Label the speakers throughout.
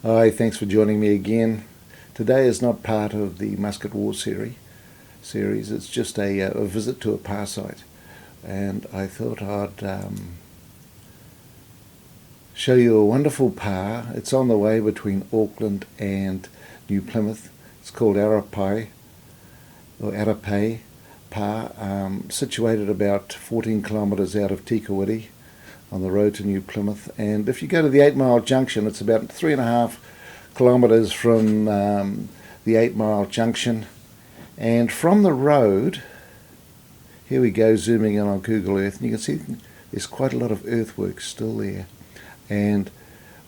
Speaker 1: Hi, thanks for joining me again. Today is not part of the Musket War series. It's just a visit to a Pa site, and I thought I'd show you a wonderful Pa. It's on the way between Auckland and New Plymouth. It's called Arapae Pa, situated about 14 kilometres out of Te Kuiti on the road to New Plymouth. And if you go to the 8 Mile Junction, it's about 3.5 kilometres from the 8 Mile Junction. And from the road, here we go, zooming in on Google Earth, and you can see there's quite a lot of earthworks still there. And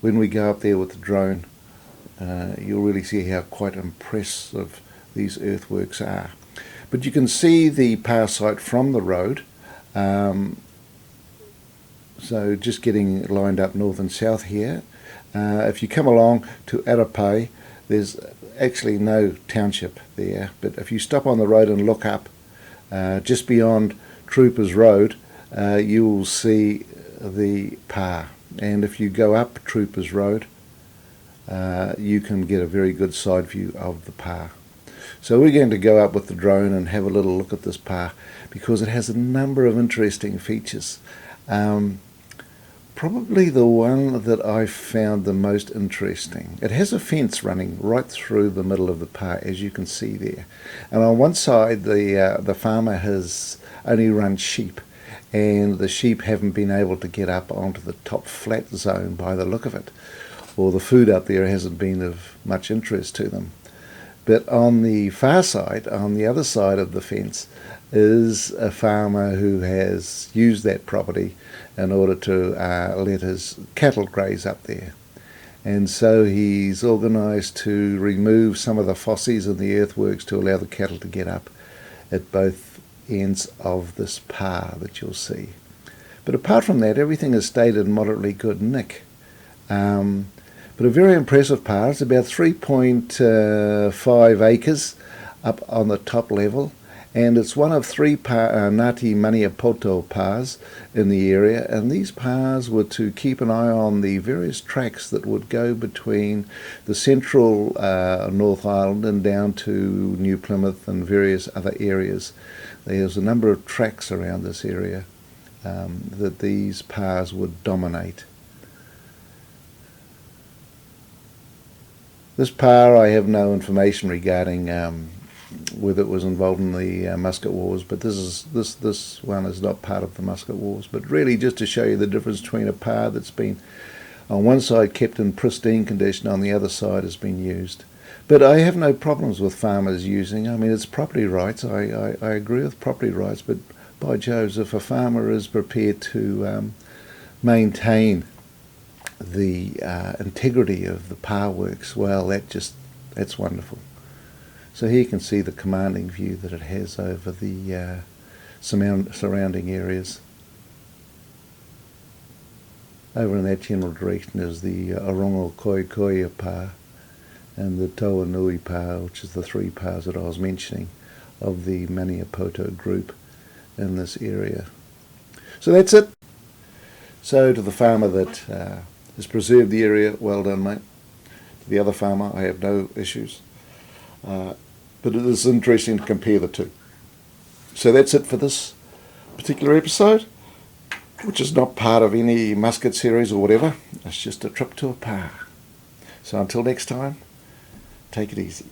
Speaker 1: when we go up there with the drone, you'll really see how quite impressive these earthworks are. But you can see the power site from the road. So just getting lined up north and south here. If you come along to Arapae, there's actually no township there, but if you stop on the road and look up, just beyond Troopers Road, you will see the Pa. And if you go up Troopers Road, you can get a very good side view of the Pa. So we're going to go up with the drone and have a little look at this Pa, because it has a number of interesting features. Probably the one that I found the most interesting. It has a fence running right through the middle of the Pa, as you can see there. And on one side, the farmer has only run sheep, and the sheep haven't been able to get up onto the top flat zone by the look of it, or the food up there hasn't been of much interest to them. But on the far side, on the other side of the fence, is a farmer who has used that property in order to let his cattle graze up there. And so he's organised to remove some of the fossies and the earthworks to allow the cattle to get up at both ends of this Pa that you'll see. But apart from that, everything has stayed in moderately good nick. But a very impressive Pa. It's about 3.5 acres up on the top level, and it's one of 3 Ngāti Maniapoto Pas in the area, and these Pas were to keep an eye on the various tracks that would go between the central North Island and down to New Plymouth and various other areas. There's a number of tracks around this area that these Pas would dominate. This Pa, I have no information regarding whether it was involved in the Musket Wars, but this one is not part of the Musket Wars. But really, just to show you the difference between a Pa that's been on one side kept in pristine condition, on the other side has been used. But I have no problems with farmers using. I mean, it's property rights. I agree with property rights, but by Jove, if a farmer is prepared to maintain the integrity of the Pa works, well, that's wonderful. So here you can see the commanding view that it has over the surrounding areas. Over in that general direction is the Orongo Koikoia Pa and the Toa Nui Pa, which is the 3 Pas that I was mentioning of the Maniapoto group in this area. So that's it. So to the farmer that has preserved the area, well done, mate. To the other farmer, I have no issues. But it is interesting to compare the two. So that's it for this particular episode, which is not part of any Musket series or whatever. It's just a trip to a Pa. So until next time, take it easy.